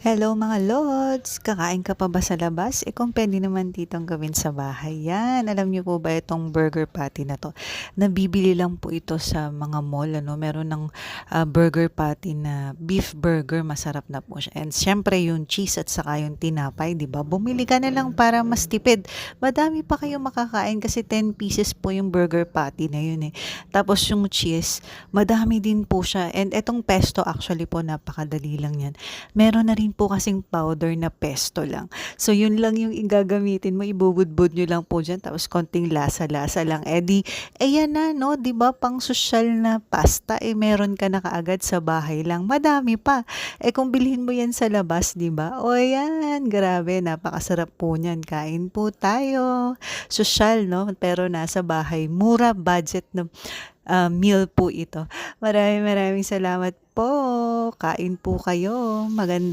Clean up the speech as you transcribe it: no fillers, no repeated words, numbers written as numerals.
Hello mga lods! Kakain ka pa ba sa labas? Kung pwede naman ditong gawin sa bahay. Yan, alam niyo po ba itong burger patty na to? Nabibili lang po ito sa mga mall. Meron ng burger patty na beef burger. Masarap na po siya. And syempre yung cheese at saka yung tinapay, di ba? Bumili ka na lang para mas tipid. Madami pa kayo makakain kasi 10 pieces po yung burger patty na yun eh. Tapos yung cheese, madami din po siya. And etong pesto actually po, napakadali lang yan. Meron na rin po kasing powder na pesto lang. So, yun lang yung igagamitin mo. Ibubudbud nyo lang po dyan. Tapos, konting lasa-lasa lang. Yan na, no? Diba, pang social na pasta, meron ka na kaagad sa bahay lang. Madami pa. Kung bilhin mo yan sa labas, diba? O, yan. Grabe, napakasarap po niyan. Kain po tayo. Social, no? Pero nasa bahay. Mura budget na meal po ito. Maraming salamat po. Kain po kayo. Magandang